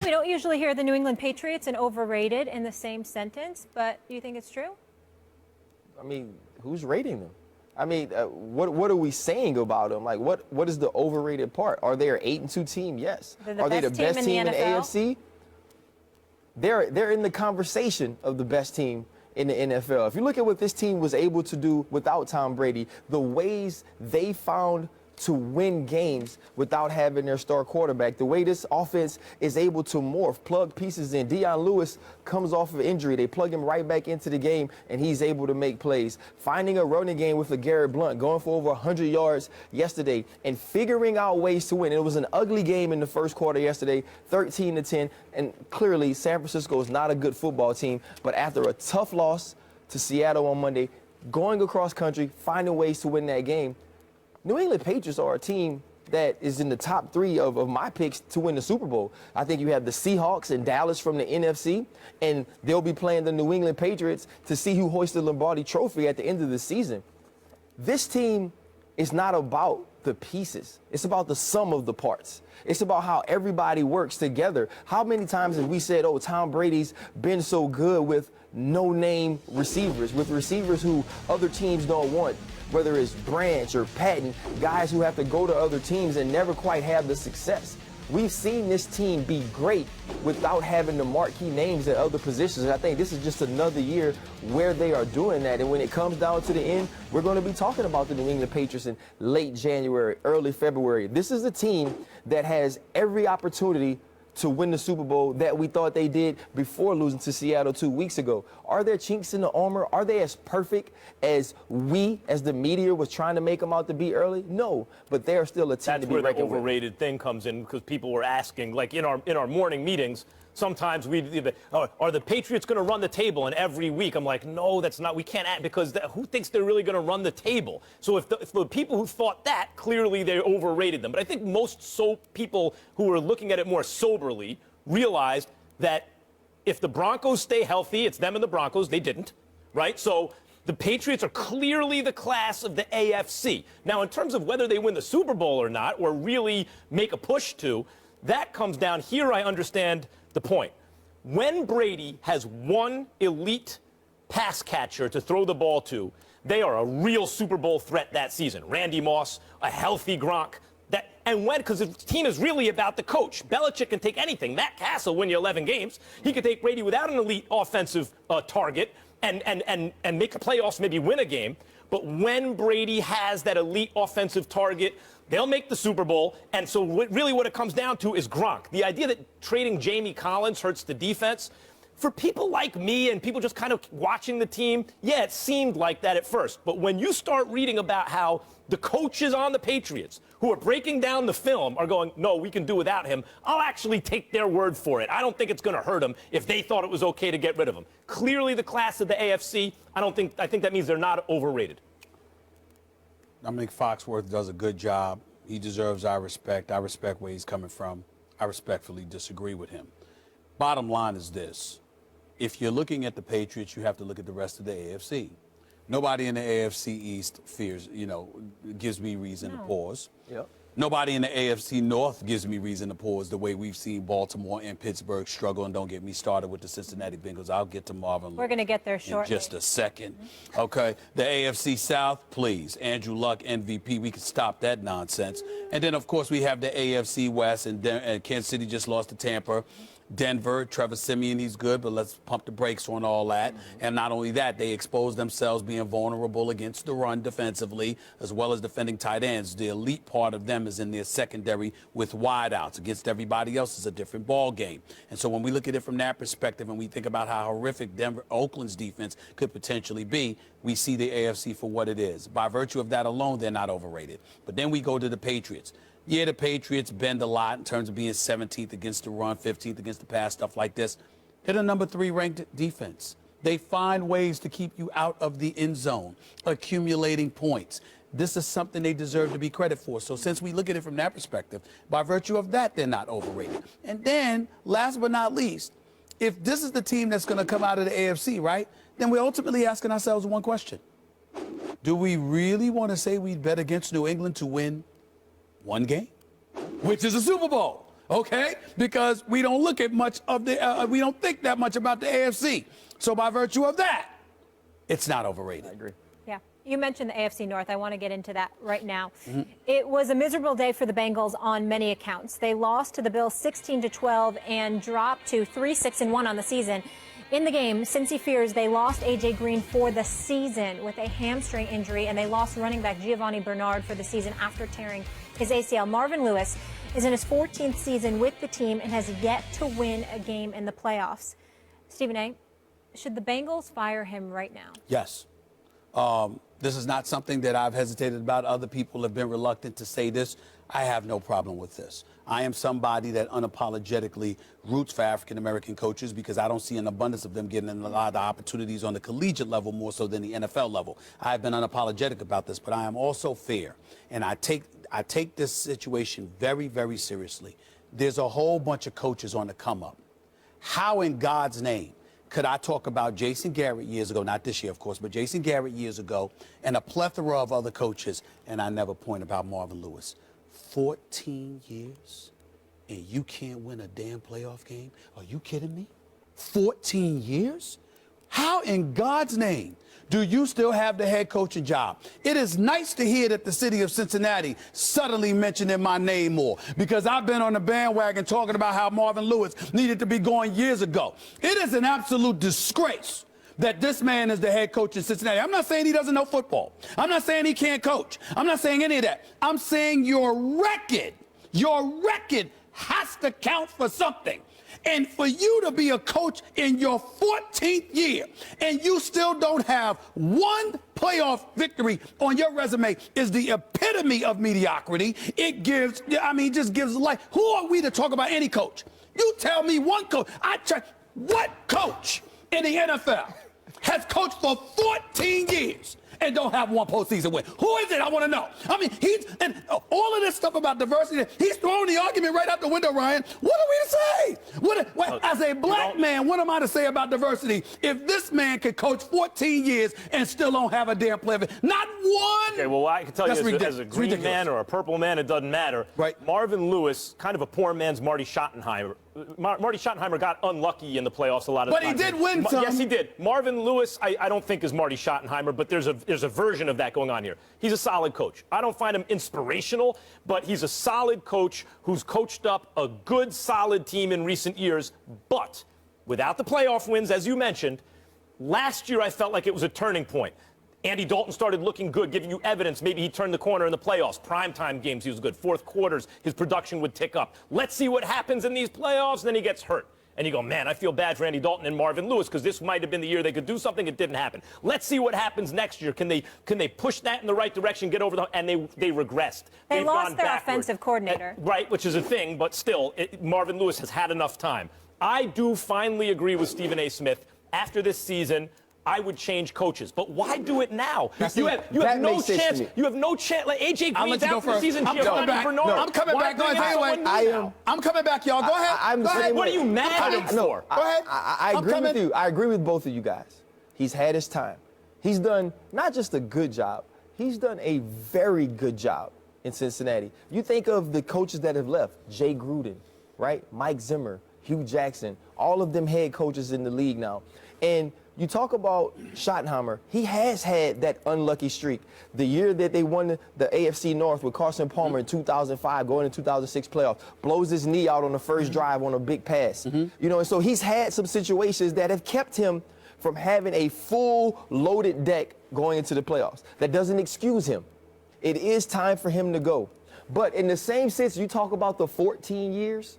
We don't usually hear the New England Patriots and overrated in the same sentence, but do you think it's true? I mean, who's rating them? I mean, what are we saying about them? Like, what is the overrated part? Are they an 8-2 team? Yes. Are they the best team in the AFC? They're in the conversation of the best team in the NFL. If you look at what this team was able to do without Tom Brady, the ways they found to win games without having their star quarterback, the way this offense is able to morph, plug pieces in. Dion Lewis comes off of injury. They plug him right back into the game, and he's able to make plays. Finding a running game with a Garrett Blount, going for over 100 yards yesterday, and figuring out ways to win. It was an ugly game in the first quarter yesterday, 13-10, and clearly San Francisco is not a good football team, but after a tough loss to Seattle on Monday, going across country, finding ways to win that game, New England Patriots are a team that is in the top 3 of my picks to win the Super Bowl. I think you have the Seahawks and Dallas from the NFC, and they'll be playing the New England Patriots to see who hoists the Lombardi Trophy at the end of the season. This team is not about the pieces. It's about the sum of the parts. It's about how everybody works together. How many times have we said, oh, Tom Brady's been so good with no-name receivers, with receivers who other teams don't want, whether it's Branch or Patton, guys who have to go to other teams and never quite have the success. We've seen this team be great without having the marquee names at other positions, and I think this is just another year where they are doing that. And when it comes down to the end, we're going to be talking about the New England Patriots in late January, early February. This is a team that has every opportunity to win the Super Bowl that we thought they did before losing to Seattle 2 weeks ago. Are there chinks in the armor? Are they as perfect as we, as the media, was trying to make them out to be early? No, but they are still a team to be reckoned with. That's where the overrated thing comes in, because people were asking, like in our morning meetings, sometimes are the Patriots going to run the table? And every week I'm like, no, that's not. We can't act, because who thinks they're really going to run the table? So if the people who thought that, clearly they overrated them. But I think most people who are looking at it more soberly realized that if the Broncos stay healthy, it's them and the Broncos. They didn't, right? So the Patriots are clearly the class of the AFC. Now, in terms of whether they win the Super Bowl or not, or really make a push to, that comes down here. I understand the point. When Brady has one elite pass catcher to throw the ball to, they are a real Super Bowl threat that season. Randy Moss, a healthy Gronk. Because the team is really about the coach. Belichick can take anything. Matt Castle win you 11 games. He could take Brady without an elite offensive target and make the playoffs, maybe win a game. But when Brady has that elite offensive target, they'll make the Super Bowl. And so really what it comes down to is Gronk. The idea that trading Jamie Collins hurts the defense, for people like me and people just kind of watching the team, yeah, it seemed like that at first. But when you start reading about how the coaches on the Patriots who are breaking down the film are going, no, we can do without him, I'll actually take their word for it. I don't think it's going to hurt them if they thought it was okay to get rid of him. Clearly the class of the AFC, I think that means they're not overrated. Dominic Foxworth does a good job. He deserves our respect. I respect where he's coming from. I respectfully disagree with him. Bottom line is this. If you're looking at the Patriots, you have to look at the rest of the AFC. Nobody in the AFC East gives me reason to pause. Yep. Nobody in the AFC North gives me reason to pause the way we've seen Baltimore and Pittsburgh struggle. And don't get me started with the Cincinnati Bengals. I'll get to Marvin Lewis. We're going to get there shortly. In just a second. Okay. The AFC South, please. Andrew Luck, MVP. We can stop that nonsense. And then, of course, we have the AFC West, and Kansas City just lost to Tampa. Denver, Trevor Siemian, he's good, but let's pump the brakes on all that. And not only that, they expose themselves being vulnerable against the run defensively, as well as defending tight ends. The elite part of them is in their secondary with wideouts. Against everybody else is a different ball game. And so when we look at it from that perspective and we think about how horrific Oakland's defense could potentially be, we see the AFC for what it is. By virtue of that alone, they're not overrated. But then we go to the Patriots. Yeah, the Patriots bend a lot in terms of being 17th against the run, 15th against the pass, stuff like this. They're the number 3 ranked defense. They find ways to keep you out of the end zone, accumulating points. This is something they deserve to be credit for. So since we look at it from that perspective, by virtue of that, they're not overrated. And then, last but not least, if this is the team that's going to come out of the AFC, right, then we're ultimately asking ourselves one question. Do we really want to say we'd bet against New England to win one game, which is a Super Bowl? okay? Because we don't look at much of the, we don't think that much about the AFC. So by virtue of that, it's not overrated. I agree. Yeah. You mentioned the AFC North. I want to get into that right now. It was a miserable day for the Bengals on many accounts. They lost to the Bills 16-12 and dropped to 3-6-1 on the season. In the game, Cincy fears they lost A.J. Green for the season with a hamstring injury, and they lost running back Giovanni Bernard for the season after tearing his ACL. Marvin Lewis is in his 14th season with the team and has yet to win a game in the playoffs. Stephen A., should the Bengals fire him right now? Yes. This is not something that I've hesitated about. Other people have been reluctant to say this. I have no problem with this. I am somebody that unapologetically roots for African-American coaches because I don't see an abundance of them getting a lot of opportunities on the collegiate level more so than the NFL level. I've been unapologetic about this, but I am also fair. And I take this situation very, very seriously. There's a whole bunch of coaches on the come up. How in God's name could I talk about Jason Garrett years ago, not this year, of course, but Jason Garrett years ago, and a plethora of other coaches, and I never point about Marvin Lewis? 14 years, and you can't win a damn playoff game? Are you kidding me? 14 years? How in God's name do you still have the head coaching job? It is nice to hear that the city of Cincinnati suddenly mentioning my name more, because I've been on the bandwagon talking about how Marvin Lewis needed to be going years ago. It is an absolute disgrace that this man is the head coach in Cincinnati. I'm not saying he doesn't know football. I'm not saying he can't coach. I'm not saying any of that. I'm saying your record has to count for something. And for you to be a coach in your 14th year and you still don't have one playoff victory on your resume is the epitome of mediocrity. It gives, just gives life. Who are we to talk about any coach? You tell me one coach. What coach in the NFL has coached for 14 years and don't have one postseason win? Who is it? I want to know. And all of this stuff about diversity, he's throwing the argument right out the window, Ryan. What are we to say? As a black man, what am I to say about diversity if this man could coach 14 years and still don't have a damn player? Not one. Okay, well, I can tell you as a green man or a purple man, it doesn't matter. Right. Marvin Lewis, kind of a poor man's Marty Schottenheimer. Marty Schottenheimer got unlucky in the playoffs a lot of times. But he did win some. Yes, he did. Marvin Lewis, I don't think is Marty Schottenheimer, but there's a version of that going on here. He's a solid coach. I don't find him inspirational, but he's a solid coach who's coached up a good, solid team in recent years. But without the playoff wins, as you mentioned, last year I felt like it was a turning point. Andy Dalton started looking good, giving you evidence. Maybe he turned the corner in the playoffs. Primetime games, he was good. Fourth quarters, his production would tick up. Let's see what happens in these playoffs. And then he gets hurt. And you go, man, I feel bad for Andy Dalton and Marvin Lewis because this might have been the year they could do something. It didn't happen. Let's see what happens next year. Can they push that in the right direction, get over the... And they regressed. They They've lost gone their backward. offensive coordinator. Right, which is a thing, but still, Marvin Lewis has had enough time. I do finally agree with Stephen A. Smith. After this season, I would change coaches, but why do it now? You have no chance. You have no chance. Like AJ Green's out for the season. I'm coming back. I'm coming back. Go ahead. I'm coming back, y'all. Go ahead. What are you mad at him for? Go ahead. I agree with you. I agree with both of you guys. He's had his time. He's done not just a good job. He's done a very good job in Cincinnati. You think of the coaches that have left: Jay Gruden, right? Mike Zimmer, Hugh Jackson, all of them head coaches in the league now, and you talk about Schottenheimer. He has had that unlucky streak. The year that they won the AFC North with Carson Palmer in 2005, going into 2006 playoffs, blows his knee out on the first drive on a big pass. You know, and so he's had some situations that have kept him from having a full loaded deck going into the playoffs. That doesn't excuse him. It is time for him to go. But in the same sense, you talk about the 14 years,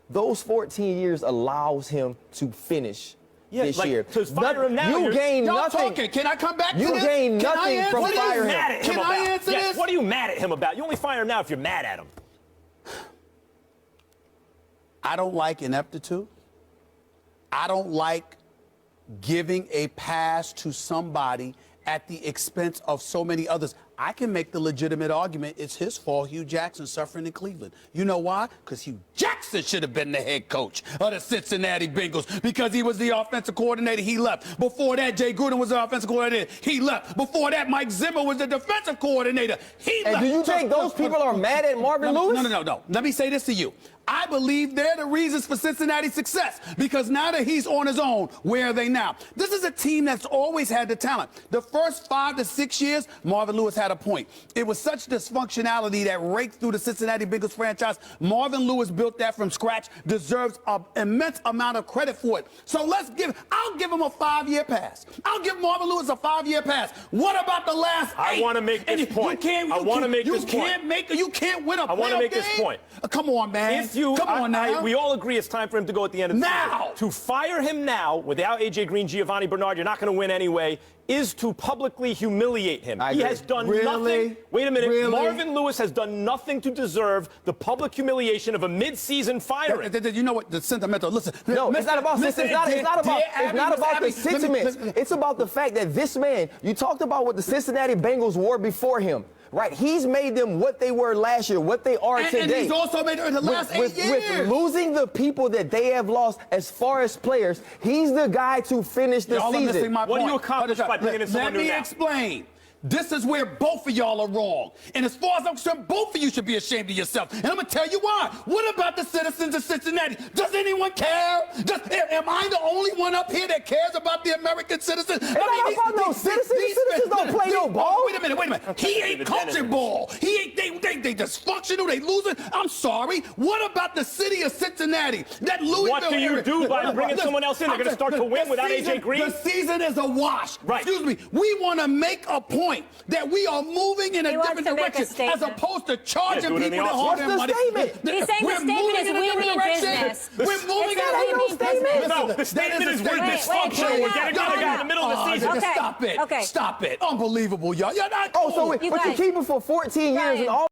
those 14 years allows him to finish this year. To fire him now, you gain nothing. Can I come back to this? You gain nothing from firing him. Can I answer this? What are you mad at him about? You only fire him now if you're mad at him. I don't like ineptitude. I don't like giving a pass to somebody at the expense of so many others. I can make the legitimate argument it's his fault Hugh Jackson suffering in Cleveland. You know why? Because Hugh Jackson should have been the head coach of the Cincinnati Bengals because he was the offensive coordinator. He left. Before that, Jay Gruden was the offensive coordinator. He left. Before that, Mike Zimmer was the defensive coordinator. He left. And do you think those people are mad at Marvin Lewis? No. Let me say this to you. I believe they're the reasons for Cincinnati's success, because now that he's on his own, where are they now? This is a team that's always had the talent. The first 5 to 6 years, Marvin Lewis had a point. It was such dysfunctionality that raked through the Cincinnati Bengals franchise. Marvin Lewis built that from scratch, deserves an immense amount of credit for it. So I'll give him a 5-year pass. I'll give Marvin Lewis a 5-year pass. What about the last 8? I want to make this point. I want to make this point. You can't win a playoff game. I want to make this point. Come on, man. Come on now. We all agree it's time for him to go at the end of the now. season. To fire him now, without A.J. Green, Giovanni Bernard, you're not going to win anyway, is to publicly humiliate him. He has done nothing. Wait a minute. Really? Marvin Lewis has done nothing to deserve the public humiliation of a mid-season firing. You know what? The sentimental. Listen. No, it's not about it's not about the sentiment. It's about the fact that this man, you talked about what the Cincinnati Bengals were before him. Right, he's made them what they were last year, what they are today. And he's also made it in the last 8 years. With losing the people that they have lost as far as players, he's the guy to finish the season. What do you accomplish by bringing in someone new now? Let me explain. This is where both of y'all are wrong. And as far as I'm concerned, both of you should be ashamed of yourself. And I'm going to tell you why. What about the citizens of Cincinnati? Does anyone care? Am I the only one up here that cares about the American citizens? It's not about no citizens. Citizens don't play no ball. Wait a minute. He ain't coaching ball. He ain't, they dysfunctional. They losing. I'm sorry. What about the city of Cincinnati? That Louisville What do you do by bringing someone else in? They're going to start to win without A.J. Green? The season is a wash. Right. Excuse me. We want to make a point that we are moving in a different direction as opposed to charging people that hold their money. He's saying the statement is we mean business. We're moving in a business. No, the statement is we're dysfunctional. We're getting rid of the guy in the middle of the season. Okay. Stop it. Okay. Stop it. Unbelievable, y'all. You're not but you keep it for 14 years and all.